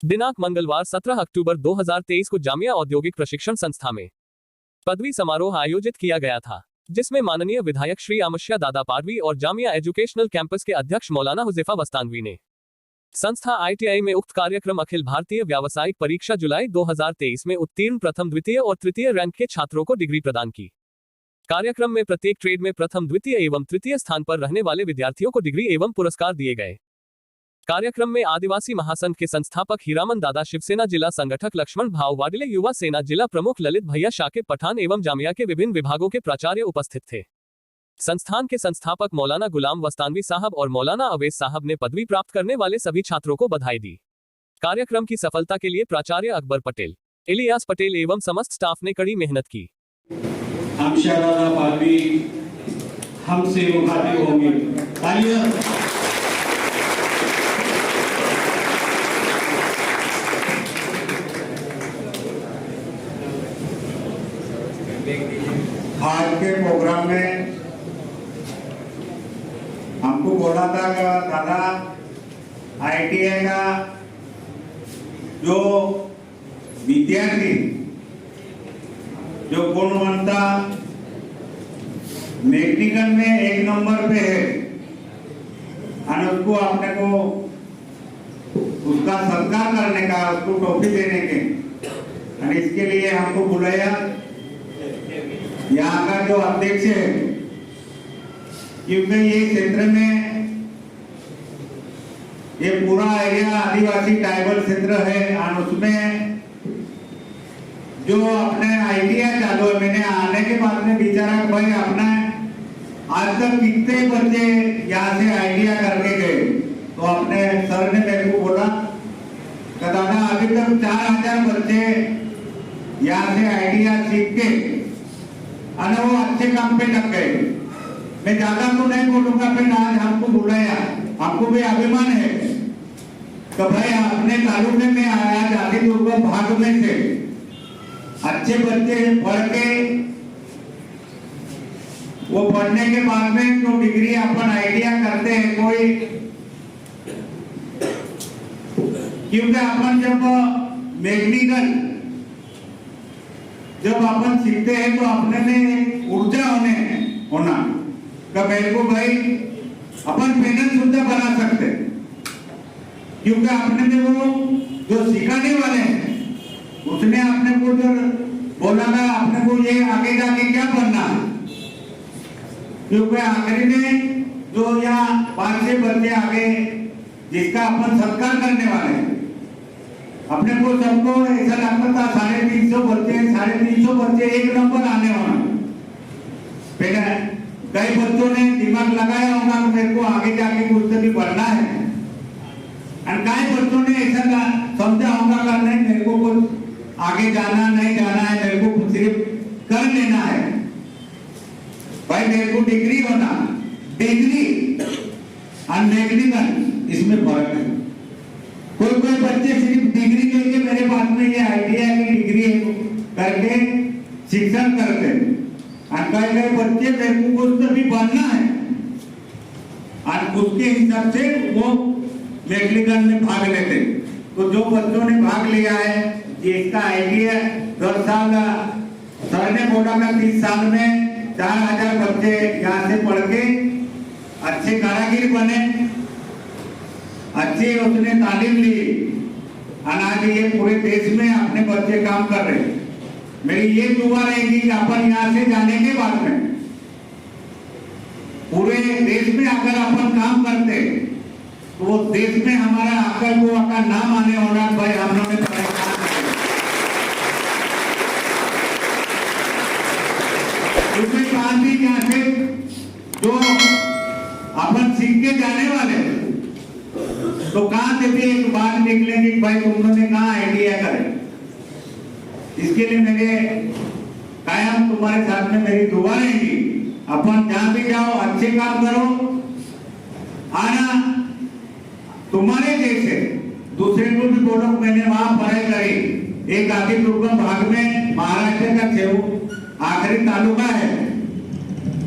दिनांक मंगलवार 17 अक्टूबर 2023 को जामिया औद्योगिक प्रशिक्षण संस्था में पदवी समारोह आयोजित किया गया था, जिसमें माननीय विधायक श्री आमश्या दादा पाडवी और जामिया एजुकेशनल कैंपस के अध्यक्ष मौलाना हुज़ैफा बस्तानवी ने संस्था ITI में उक्त कार्यक्रम अखिल भारतीय व्यावसायिक परीक्षा जुलाई 2023 में उत्तीर्ण प्रथम, द्वितीय और तृतीय रैंक के छात्रों को डिग्री प्रदान की। कार्यक्रम में प्रत्येक ट्रेड में प्रथम, द्वितीय एवं तृतीय स्थान पर रहने वाले विद्यार्थियों को डिग्री एवं पुरस्कार दिए गए। कार्यक्रम में आदिवासी महासंघ के संस्थापक हीरामन दादा, शिवसेना जिला संगठक लक्ष्मण भाव वाडिले, युवा सेना जिला प्रमुख ललित भैया शाकिब पठान एवं जामिया के विभिन्न विभागों के प्राचार्य उपस्थित थे। संस्थान के संस्थापक मौलाना गुलाम वस्तानवी साहब और मौलाना अवैस साहब ने पदवी प्राप्त करने वाले सभी छात्रों को बधाई दी। कार्यक्रम की सफलता के लिए प्राचार्य अकबर पटेल, इलियास पटेल एवं समस्त स्टाफ ने कड़ी मेहनत की। आमश्या दादा पाडवी हमसे मुखातिब होंगे। आज के प्रोग्राम में हमको बोला था कि दादा ITI का जो विद्यार्थी जो गुणवत्ता मैकेनिकल में 1 नंबर पे है और उसको अपने को उसका सत्कार करने का, उसको ट्रॉफी देने के, और इसके लिए हमको बुलाया। यहाँ का जो अध्यक्ष है, क्योंकि ये क्षेत्र में ये पूरा एरिया आदिवासी ट्राइबल क्षेत्र है और उसमें जो अपने ITI चालू है, मैंने आने के बाद में विचारा भाई अपना आज तक कितने बच्चे यहाँ से ITI करके गए, तो अपने सर ने मेरे को बोला कि दादा अभी तक 4000 बच्चे यहाँ से ITI सीख के और वो अच्छे काम पे लग गए। मैं ज्यादा तो नहीं बोलूंगा, फिर आज हमको बुलाया, हमको भी अभिमान है तो भाई अपने तालुके में आया जाति दुर्गम भाग में से अच्छे बच्चे पढ़ के वो पढ़ने के बाद में जो डिग्री अपन ITI करते हैं कोई, क्योंकि अपन जब मैकेनिकल जब अपन सीखते हैं तो अपने में ऊर्जा होना का मेरे को भाई अपन पेनल सुविधा बना सकते, क्योंकि अपने में वो जो सिखाने वाले हैं उसने अपने को जो बोला था अपने को ये आगे जाके क्या बनना है, क्योंकि आखिरी में जो यहाँ 5-6 बच्चे आगे जिसका अपन सत्कार करने वाले हैं, अपने को सबको ऐसा लगता था 350 बच्चे 1 नंबर आने वाला। फिर कई बच्चों ने दिमाग लगाया होगा कि मेरे को आगे जाके कुछ भी बढ़ना है, और कई बच्चों ने ऐसा समझा होगा कि नहीं मेरे को कुछ आगे जाना नहीं जाना है, मेरे को सिर्फ कर लेना है। भाई मेरे को डिग्री होना, डिग्री और मैकेनिकल इसमें फर्क है। कोई बच्चे सिर्फ डिग्री लेके मेरे पास में ये ITI की डिग्री करके शिक्षण करते हैं, और कई बच्चे मेरे को कुछ भी बनना है और उसके हिसाब से वो मैकेनिकल में भाग लेते। तो जो बच्चों ने भाग लिया है, इसका ITI 10 साल सर ने बोला था 30 साल में 4000 बच्चे यहाँ से पढ़ के अच्छे कारीगर बने, अच्छी उसने तालीम ली, आज ये पूरे देश में अपने बच्चे काम कर रहे हैं। मेरी ये दुआ रहेगी कि अपन यहाँ से जाने के बाद में पूरे देश में अगर अपन काम करते तो वो देश में हमारा अक्कलकोवा का नाम आने वाला। भाई हम लोग भी यहाँ से जो अपन सीख के जाने वाले तो कहां से भी एक बात निकलेगी भाई तुम लोगों ने कहा ITI करे। इसके लिए मेरे कायम तुम्हारे साथ में मेरी दुआ रहेगी, अपन जहां भी जाओ अच्छे काम करो, आना तुम्हारे जैसे दूसरे को भी बोलो मैंने वहां पढ़ाई करी। एक आदि दुर्गम भाग में महाराष्ट्र का आखिरी तालुका है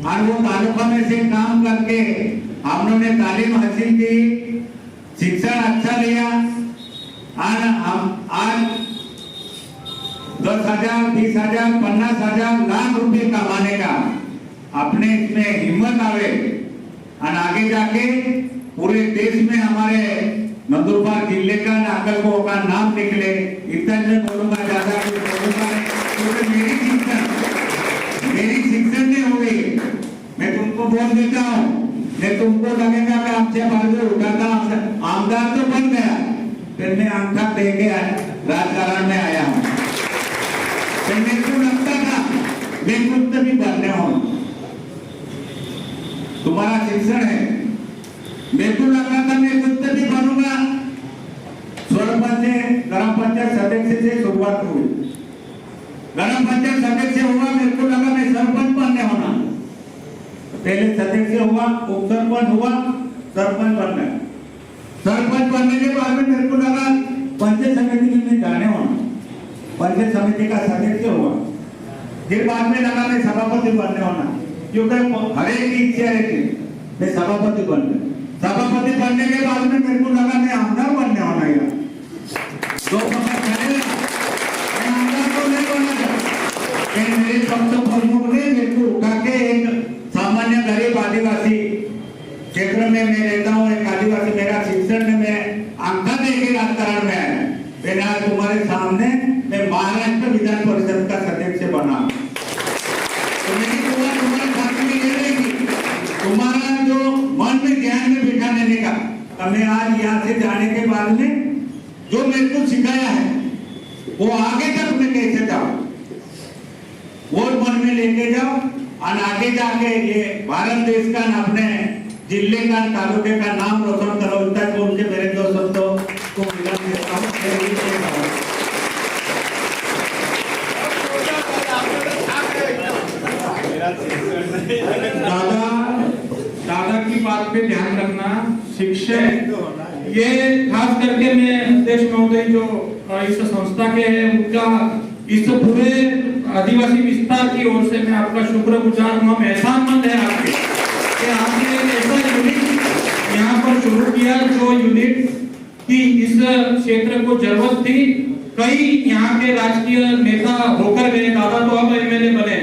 और वो तालुका में से काम करके हम लोगों ने तालीम हासिल की, शिक्षण अच्छा लिया आज 10,000, 20,000, 50,000 लाख रुपए कमाने का अपने इसमें हिम्मत आवे और आगे जाके पूरे देश में हमारे नंदुरबार जिले का अक्कलकोट का नाम निकले। इतना मैं बोलूंगा, ज्यादा कुछ बोलूंगा नहीं, क्योंकि मेरी शिक्षण नहीं हो गई। मैं तुमको बोल देता हूँ, मैं तुमको लगेगा मैं आपसे बाजू उठाता, आमदार तो बन गया, फिर मैं अंगूठा दे के राजकारण में आया हूँ। फिर मेरे को लगता था मैं कुछ भी बनने हूँ, तुम्हारा शिक्षण है। मेरे को लगा था मैं कुछ भी बनूंगा। सरपंच ग्राम पंचायत सदस्य से शुरुआत हुई, ग्राम पंचायत सदस्य हुआ, मेरे को लगा मैं सरपंच बनने होना। पहले सदस्य हुआ, उप सरपंच हुआ, सरपंच बनना। सरपंच बनने के बाद में मेरे को लगा पंचायत समिति में जाने होना, पंचायत समिति का सदस्य हुआ। फिर बाद में लगा मैं सभापति बनने होना, क्योंकि हर एक की इच्छा रहती मैं सभापति बनने। सभापति बनने के बाद में मेरे को लगा मैं आमदार बनने होना। यार दो मैं आमदार को नहीं बनना था। मेरे पक्ष प्रमुख ने मेरे को उठा के एक सामान्य गरीब आदिवासी क्षेत्र में मैं रहता हूँ, एक आदिवासी मेरा शिक्षण में मैं अंका दे के राजकारण में आया। मैंने आज तुम्हारे सामने मैं महाराष्ट्र विधान परिषद का सदस्य बना। तो मेरी तुम्हारे साथ में ये रहेगी, तुम्हारा जो मन में ध्यान में बिठा लेने का। मैं आज यहाँ से जाने के बाद में जो मेरे को सिखाया है वो आगे तक मैं कैसे जाऊं, वो मन में लेके जाओ और आगे जाके ये भारत देश का अपने जिले का तालुके का नाम रोशन करो। इतना बोल के मेरे दो शब्दों को विराम देता हूं। दादा की बात पे ध्यान रखना। शिक्षक ये खास करके मैं अध्यक्ष महोदय जो इस संस्था के हैं उनका इस पूरे आदिवासी विस्तार की ओर से मैं आपका शुक्रगुजार हूँ। एहसानमंद है आपके कि आपने एक ऐसा यूनिट यहाँ पर शुरू किया जो यूनिट की इस क्षेत्र को जरूरत थी। कई यहाँ के राजकीय नेता होकर गए, दादा तो अब एमएलए बने,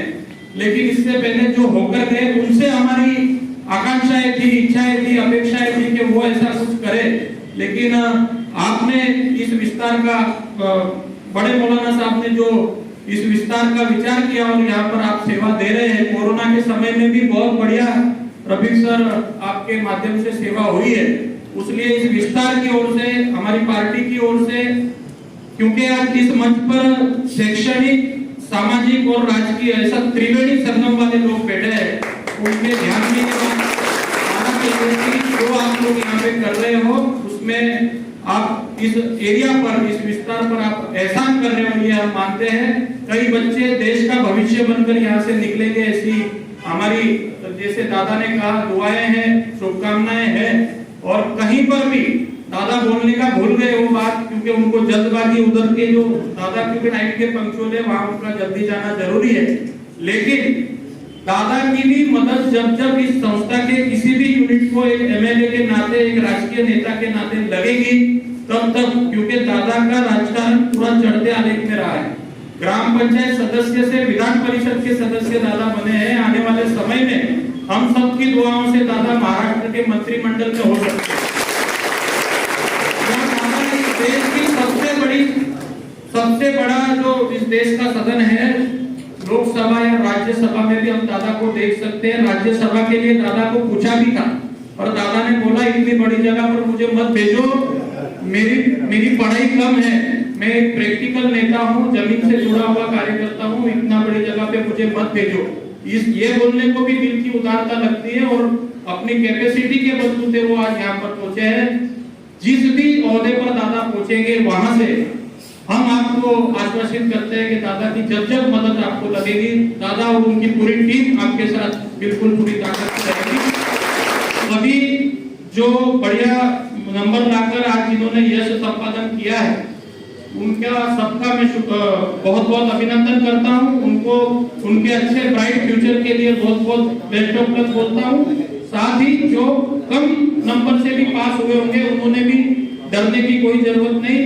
लेकिन इससे पहले जो होकर गए उनसे हमारी आकांक्षाएं थी, इच्छाएं थी, अपेक्षाएं थी कि वो ऐसा कुछ करे। लेकिन आपने इस विस्तार का, बड़े मौलाना साहब ने जो इस विस्तार का विचार किया और यहाँ पर आप सेवा दे रहे हैं। कोरोना के समय में भी बहुत बढ़िया रफीक सर आपके माध्यम से सेवा हुई है, इसलिए इस विस्तार की ओर से, हमारी पार्टी की ओर से, क्योंकि आज इस मंच पर शैक्षणिक, सामाजिक और राजकीय ऐसा त्रिवेणी संगम वाले लोग बैठे हैं, उनके ध्यान में जो आप लोग यहाँ पे कर रहे हो उसमें आप इस एरिया पर, इस विस्तार पर आप एहसान कर रहे हो, ये हम मानते हैं। कई बच्चे देश का भविष्य बनकर यहाँ से निकलेंगे, ऐसी हमारी, जैसे दादा ने कहा, दुआएं हैं, शुभकामनाएं हैं। और कहीं पर भी दादा बोलने का भूल गए वो बात, क्योंकि उनको जल्दबाजी, उधर के जो दादा क्योंकि नाइट के पंक्चुअल है वहां उनका जल्दी जाना जरूरी है, लेकिन दादा की भी मदद जब जब इस संस्था के किसी भी यूनिट को एक एमएलए के नाते, एक राजकीय नेता के नाते लगेगी, तब तक, क्योंकि दादा का राजकारण पूरा चढ़ते आलेख में रहा है। ग्राम पंचायत सदस्य से विधान परिषद के सदस्य दादा बने हैं। आने वाले समय में हम सबकी दुआओं से दादा महाराष्ट्र के मंत्रिमंडल में हो सकते हैं। देश की सबसे बड़ा जो इस देश का सदन है, लोकसभा या राज्यसभा में भी हम दादा को देख सकते हैं। राज्यसभा के लिए दादा को पूछा भी था और दादा ने बोला इतनी बड़ी जगह पर मुझे मत भेजो, मेरी पढ़ाई कम है, मैं एक प्रैक्टिकल नेता हूँ, जमीन से जुड़ा हुआ कार्यकर्ता हूँ, इतना बड़ी जगह पे मुझे मत भेजो। ये बोलने को भी दिल की उदारता लगती है और अपनी कैपेसिटी के बलबूते वो आज यहाँ पर पहुंचे हैं। जिस भी ओहदे पर दादा पहुंचेंगे वहां से हम आपको आश्वासित करते हैं कि दादा की जब जब मदद आपको लगेगी, दादा और उनकी पूरी टीम आपके साथ बिल्कुल पूरी ताकत से रहेगी। अभी जो बढ़िया नंबर लाकर आज जिन्होंने यश संपादन किया है, उनका सबका मैं बहुत बहुत अभिनंदन करता हूं। उनको उनके अच्छे ब्राइट फ्यूचर के लिए बहुत बहुत बेस्ट ऑफ लक बोलता हूं। साथ ही जो कम नंबर से भी पास हुए होंगे, उन्होंने भी डरने की कोई जरूरत नहीं।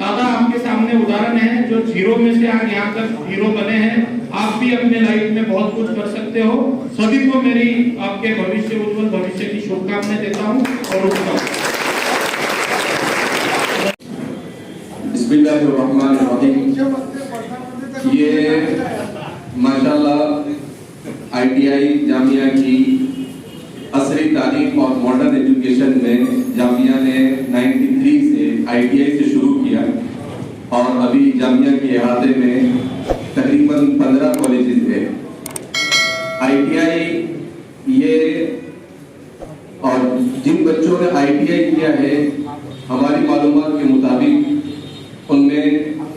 दादा आपके सामने उदाहरण है जो जीरो में से आज यहाँ तक हीरो बने हैं। आप भी अपने लाइफ में बहुत कुछ कर सकते हो। सभी को मेरी आपके भविष्य उज्जवल भविष्य की शुभकामनाएं देता हूँ और रुकता हूँ। बिस्मिल्लाहिर्रहमानिर्रहीम। ये माशाल्लाह आईटीआई जामिया की असरी तालीम और मॉडर्न एजुकेशन में जामिया ने 93 से आईटीआई से शुरू किया और अभी जामिया के अहाते में तकरीबन 15 कॉलेजेस हैं। आईटीआई ये और जिन बच्चों ने आईटीआई किया है हमारी मालूमात के मुताबिक उनमें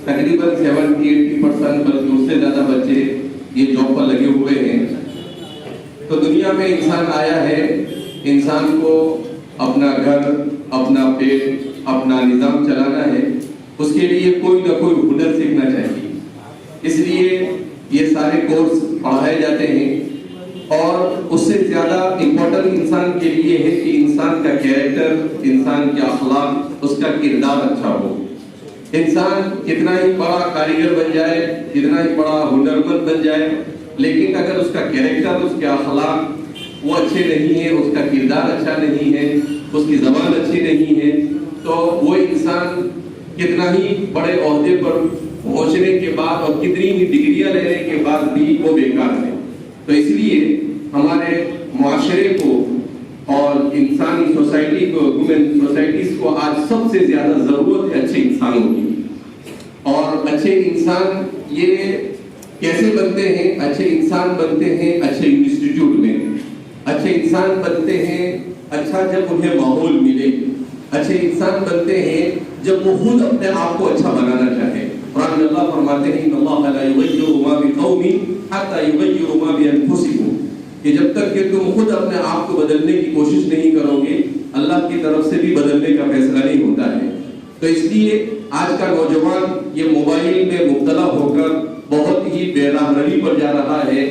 तकरीबन 70-80% बल्कि उससे ज़्यादा बच्चे ये जॉब पर लगे हुए हैं। तो दुनिया में इंसान आया है, इंसान को अपना घर, अपना पेट, अपना निज़ाम चलाना है, उसके लिए कोई ना कोई हुनर सीखना चाहिए। इसलिए ये सारे कोर्स पढ़ाए जाते हैं और उससे ज़्यादा इम्पोर्टेंट इंसान के लिए है कि इंसान का कैरेक्टर, इंसान के अखलाक, उसका किरदार अच्छा हो। इंसान कितना ही बड़ा कारीगर बन जाए, कितना ही बड़ा हुनरमंद बन जाए, लेकिन अगर उसका कैरेक्टर, उसके अखलाक वो अच्छे नहीं है, उसका किरदार अच्छा नहीं है, उसकी ज़बान अच्छी नहीं है, तो वो इंसान कितना ही बड़े ओहदे पर पहुंचने के बाद और कितनी ही डिग्रियां लेने के बाद भी वो बेकार है। तो इसलिए हमारे मुआशरे को और इंसानी सोसाइटी को, ह्यूमन सोसाइटीज को आज सबसे ज्यादा जरूरत है अच्छे इंसानों की। और अच्छे इंसान ये कैसे बनते हैं? अच्छे इंसान बनते हैं अच्छे इंस्टीट्यूट में। अच्छे इंसान बनते हैं अच्छा जब उन्हें माहौल मिले। अच्छे इंसान बनते हैं जब वो खुद अपने आप को अच्छा बनाना चाहे। कुरान में अल्लाह फरमाते हैं अल्लाह ला युगय्यिरु मा बिक़ौमिन हत्ता युगय्यिरु मा बिअनफुसिहिम, कि जब तक कि तुम खुद अपने आप को बदलने की कोशिश नहीं करोगे, अल्लाह की तरफ से भी बदलने का फैसला नहीं होता है। तो इसलिए आज का नौजवान ये मोबाइल में मुब्तला होकर बहुत ही बेराहनगी पर जा रहा है।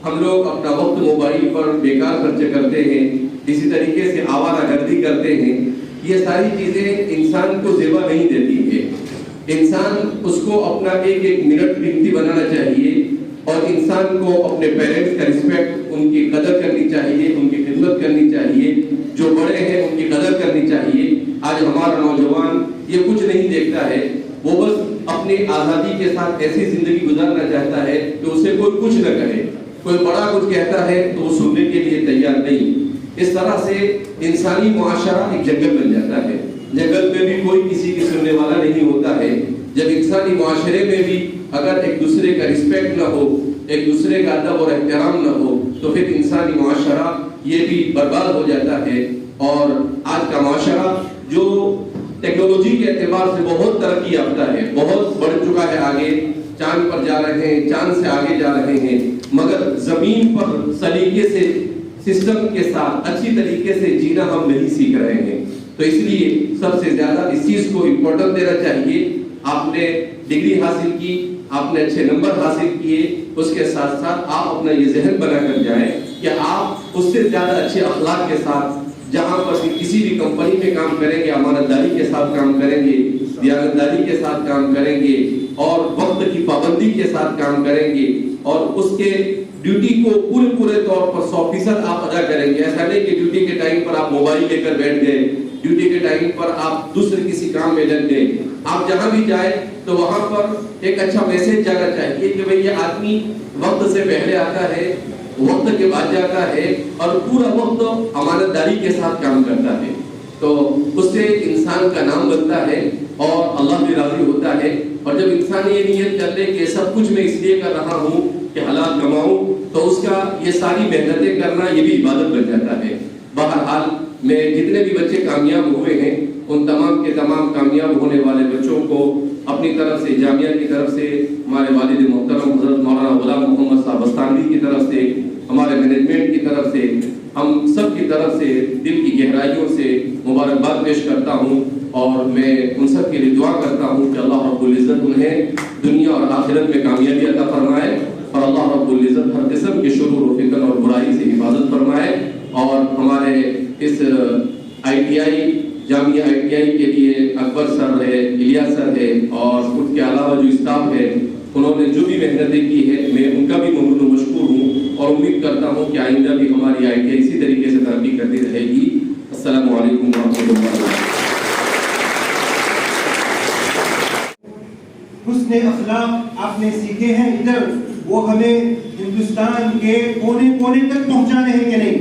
हम लोग अपना वक्त मोबाइल पर बेकार खर्च करते हैं, इसी तरीके से आवारागर्दी करते हैं। ये सारी चीजें इंसान को ज़ेबा नहीं देती है। इंसान उसको अपना एक एक मिनट कीमती बनाना चाहिए और इंसान को अपने पेरेंट्स का रिस्पेक्ट, उनकी कदर करनी चाहिए, उनकी खिदमत करनी चाहिए, जो बड़े हैं उनकी कदर करनी चाहिए। आज हमारा नौजवान ये कुछ नहीं देखता है, वो बस अपनी आज़ादी के साथ ऐसी जिंदगी गुजारना चाहता है कि उसे कोई कुछ न कहे। कोई बड़ा कुछ कहता है तो वो सुनने के लिए तैयार नहीं। इस तरह से इंसानी मुआशरा एक जंगल बन जाता है। जंगल में भी कोई किसी की सुनने वाला नहीं होता है। जब इंसानी मुआशरे में भी अगर एक दूसरे का रिस्पेक्ट न हो, एक दूसरे का अदब और एहतराम न हो, तो फिर इंसानी मुआशरा ये भी बर्बाद हो जाता है। और आज का मुआशरा जो टेक्नोलॉजी के एतबार से बहुत तरक्की याफ्ता है, बहुत बढ़ चुका है, आगे चांद पर जा रहे हैं, चांद से आगे जा रहे हैं, मगर जमीन पर सलीके से सिस्टम के साथ अच्छी तरीके से जीना हम नहीं सीख रहे हैं। तो इसलिए सबसे ज्यादा इस चीज को इम्पोर्टेंस देना चाहिए। आपने डिग्री हासिल की, आपने अच्छे नंबर हासिल किए, उसके साथ साथ आप अपना ये जहन बनाकर जाएं कि आप उससे ज्यादा अच्छे अखलाक के साथ जहां पर भी किसी भी कंपनी में काम करेंगे, अमानतदारी के साथ काम करेंगे, दियानतदारी के साथ काम करेंगे और वक्त की पाबंदी के साथ काम करेंगे और उसके ड्यूटी को पूरे तौर पर 100% आप अदा करेंगे। ऐसा नहीं कि ड्यूटी के टाइम पर आप मोबाइल लेकर बैठ गए, ड्यूटी के टाइम पर आप दूसरे किसी काम में लग गए। आप जहां भी जाए तो वहां पर एक अच्छा मैसेज जाना चाहिए कि भाई ये आदमी वक्त से पहले आता है, वक्त के बाद जाता है और पूरा वक्त अमानतदारी के साथ काम करता है। तो उससे इंसान का नाम बनता है और अल्लाह भी राजी होता है। और जब इंसान ये नियत कर ले कि सब कुछ मैं इसलिए कर रहा हूँ कि हलाल कमाऊं, तो उसका ये सारी मेहनतें करना ये भी इबादत बन जाता है। बहरहाल में जितने भी बच्चे कामयाब हुए हैं, उन तमाम के तमाम कामयाब होने वाले बच्चों को अपनी तरफ से, जामिया की तरफ से, हमारे वालिद मोहतरम हज़रत मौलाना गुलाम मोहम्मद साहब अस्तानवी की तरफ से, हमारे मैनेजमेंट की तरफ से, हम सब की तरफ से दिल की गहराइयों से मुबारकबाद पेश करता हूँ और मैं उन सब के लिए दुआ करता हूँ कि अल्लाह रब्बुल इज़्ज़त उन्हें दुनिया और आखिरत में कामयाबी अता फरमाए और अल्लाह रब्बुल इज़्ज़त हर किस्म के शुरूर व फितन और बुराई से हिफाजत फरमाए। और हमारे इस ITI जामिया ITI के लिए अकबर सर है, इलियास सर है, और उसके अलावा जो स्टाफ है उन्होंने जो भी मेहनतें की है, मैं उनका भी मशकूर हूँ और उम्मीद करता हूँ कि आइंदा भी हमारी ITI इसी तरीके से तरक्की करती रहेगी। अस्सलामु अलैकुम व रहमतुल्लाह। हुस्ने अखलाक आपने सीखे हैं इधर, वो हमें हिंदुस्तान के कोने कोने तक पहुंचाने हैं कि नहीं?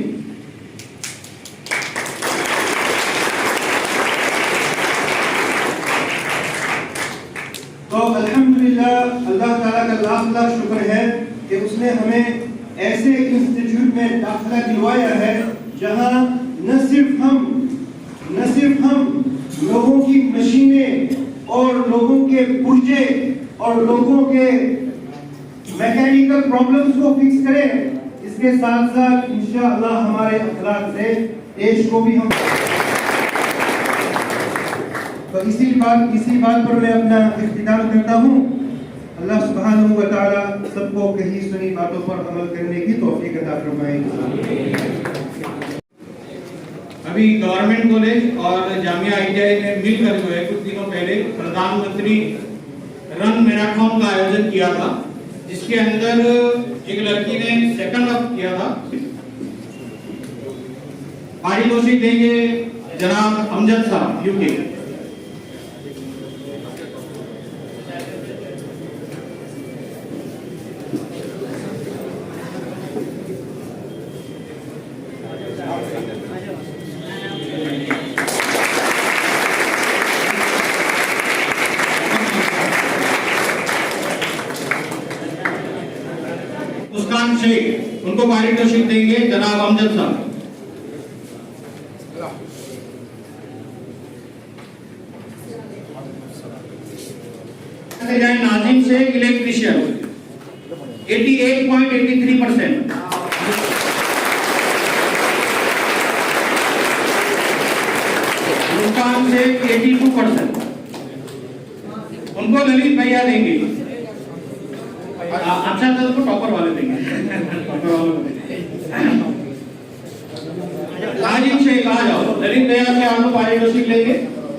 तो अल्हम्दुलिल्लाह, अल्लाह ताला का लाख लाख शुक्र है कि उसने हमें ऐसे इंस्टीट्यूट में दाखिला दिलवाया है जहां न सिर्फ हम लोगों की मशीनें और लोगों के पुर्जे और लोगों के मैकेनिकल प्रॉब्लम्स को फिक्स करें, इसके साथ साथ इंशाअल्लाह हमारे अखलाक से देश को भी हम। तो इसी बात पर मैं अपना इख्तिताम करता हूँ। अल्लाह सुब्हानहू व तआला सबको कही सुनी बातों पर अमल करने की तौफीक अता फरमाए। अभी गवर्नमेंट कॉलेज और जामिया ITI ने मिलकर जो है कुछ दिनों पहले प्रधानमंत्री रन मैराथन का आयोजन किया था, जिसके अंदर एक लड़की ने सेकंड अप किया था। पारितोषिक देंगे जनाब अमजद साहब UK। मुस्कान शेख, उनको पारितोषिक देंगे जनाब अमजद साहब। नाजिम शेख इलेक्ट्रिशियन 88.83%। मुस्कान शेख 82%। उनको ललित भैया देंगे। अच्छा था तो टॉपर वाले देंगे। नाजिम शेख आ जाओ, ललित भैया से आपको पारितोषिक लेंगे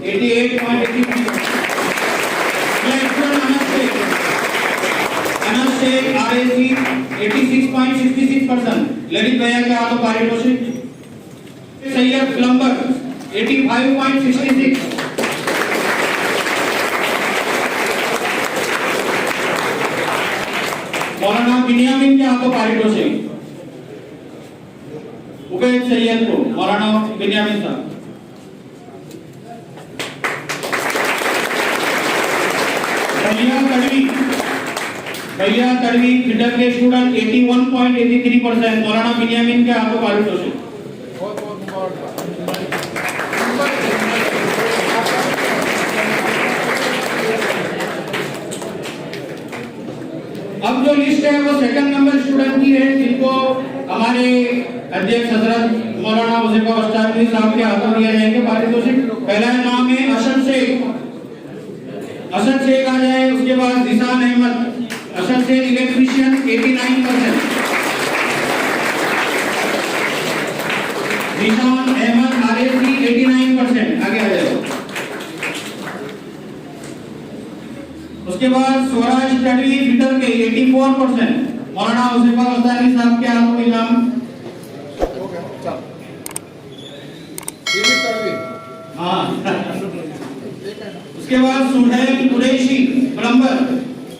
88.83%। अनस शेख RAC 86.66%। ललित भैया के आपको पारितोषिक। सैयद प्लम्बर 85.66। मौलाना बिनियामिन के आपको पारितोषिक। उबैद सैयद को मौलाना बिनियामिन साहब। भैया तड़वी फिटर के स्टूडेंट 81.83%। मौलाना बिनियामिन के आपको पारितोषिक। अब जो लिस्ट है वो सेकंड नंबर स्टूडेंट की है, जिनको हमारे अध्यक्ष हजरत मौलाना वजीफा उस्ताद साहब के हाथों दिया जाएंगे पारितोषिक। पहला नाम है असद शेख। असद शेख आ जाए। उसके बाद जिसान अहमद। असद शेख इलेक्ट्रिशियन 89%। जिसान अहमद RAC 89%। आगे आ जाए। उसके बाद स्वराज तड़वी फिटर के 84%। मौलाना वजीफा उस्ताद साहब के हाथों इनाम। उसके बाद सुहैल कुरैशी प्लम्बर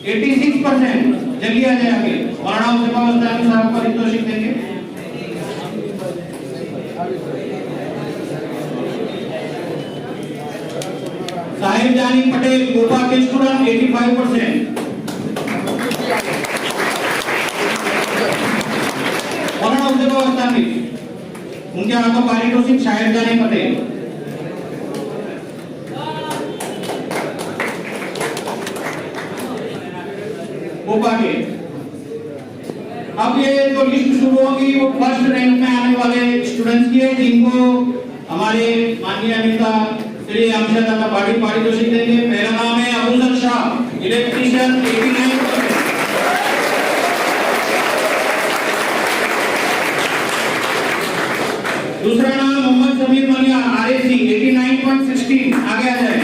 86%। जल्दी आ जाए आगे। मौलाना वजीफा उस्ताद साहब को पारितोषिक देंगे। साहिब जानी पटेल गोपा के स्टूडेंट 85%। मौलाना वजीफा उस्ताद उनके हाथों पारितोषिक साहिब जानी पटेल। के अब ये जो लिस्ट शुरू होगी वो फर्स्ट रैंक में आने वाले स्टूडेंट्स की है, जिनको हमारे माननीय नेता श्री अमजद दादा पारितोषिक देंगे। पहला नाम है अबूजर शाह इलेक्ट्रिशियन 89%। दूसरा नाम मोहम्मद समीर मलिया RAC 89.16। आगे आ जाए।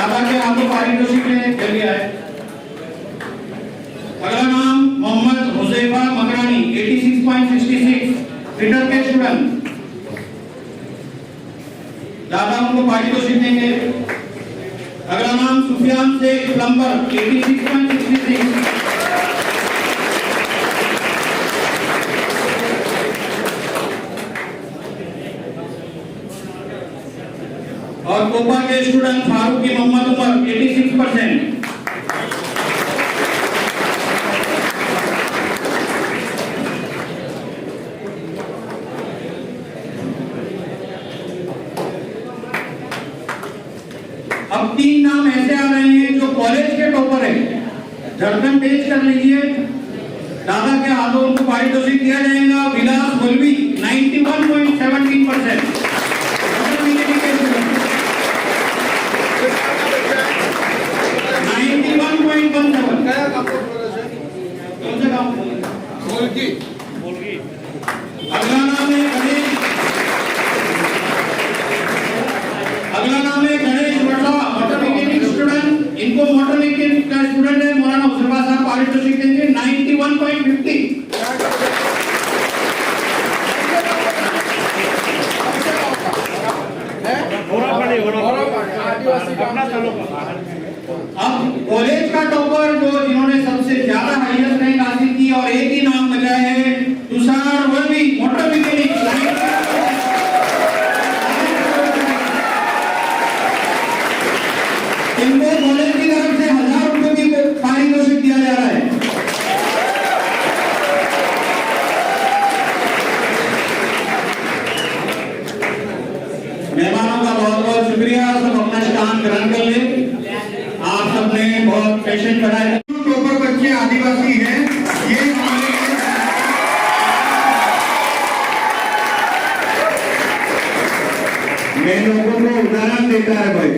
दादा के हाथों पारितोषिक ले लिया है। अगला नाम मोहम्मद हुजैफा मकरानी 86.66 फिटर के स्टूडेंट, दादा उनको पारितोषिक देंगे। अगला नाम सुफियान शेख प्लम्बर 86.66, और कोपा के स्टूडेंट फारूकी मोहम्मद उमर 86%। अब 3 नाम ऐसे आ रहे हैं जो कॉलेज के टॉपर है, धड़कन तेज कर लीजिए। दादा के हाथों उनको पारितोषिक दिया जाएगा। विलास गोलवी 91.17%, 91.17। अगला नाम है गणेश वर्षा मोटर मैकेनिक स्टूडेंट, इनको मोटर मैकेनिक का स्टूडेंट है, मौलाना हुसैफा साहब पारितोषिक देंगे 91.50। अब कॉलेज का टॉपर जो जिन्होंने सबसे ज्यादा हाईएस्ट रैंक हासिल की और एक ही नाम बचा है, तुषार वर्मी मोटर मैकेनिक, इनको कॉलेज की तरफ से 1000 रुपए की पारितोषिक दिया जा रहा है। मेहमानों का बहुत बहुत शुक्रिया, सब अपना स्थान ग्रहण कर ले। आप सबने बहुत पेशेंट बनाए। टॉपर बच्चे आदिवासी हैं, ये हमारे मैं लोगों को उदाहरण देता है भाई,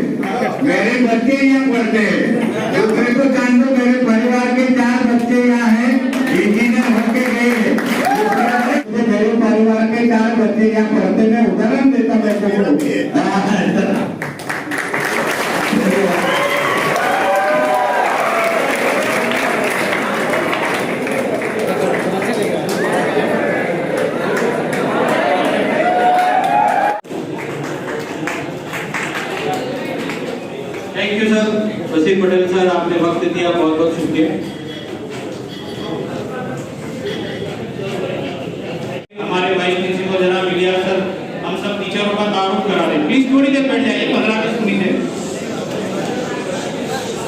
मेरे बच्चे यहाँ पढ़ते हैं, दूसरे को जान दो, मेरे परिवार के 4 बच्चे यहाँ हैं, इंजीनियर बन के गए हैं, मेरे परिवार के 4 बच्चे यहाँ पढ़ते, मैं उदाहरण देता मैं thank you sir, Wasim Patel sir, आपने वक्त दिया, बहुत बहुत शुक्रिया। हमारे वाइस प्रिंसिपल जनाब इलियास सर, हम सब टीचरों का तारुफ करा रहे हैं, प्लीज थोड़ी देर बैठ जाइए, 15 मिनट सुनिए।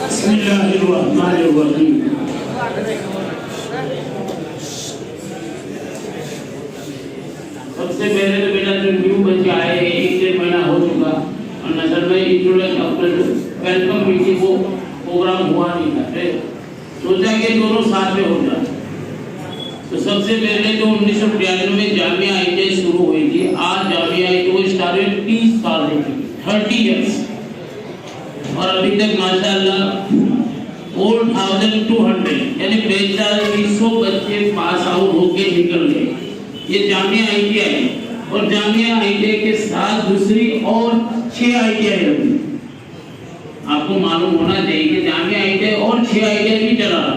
बिस्मिल्लाहिर्रहमानिर्रहीम। सबसे पहले तो बेटा जो न्यू बच्चे आए हैं, 1-1.5 महीना हो चुका और नजर में इंट्रोडक्शन वेलकम मीटिंग को प्रोग्राम हुआ नहीं था, सोचा कि दोनों साथ में हो जाए। तो सबसे पहले तो 1993 में जामिया ITI शुरू हुई थी। आज जामिया ITI स्टार्ट 30 साल हो चुके, 30 इयर्स, और अभी तक माशाल्लाह 4200 यानी 4500 बच्चे पास आउट होके निकल गए। ये जामिया ITI और जामिया ITI के साथ दूसरी और 6 ITI रही। आपको मालूम होना चाहिए कि जामिया ITI और 6 ITI भी चला रहा।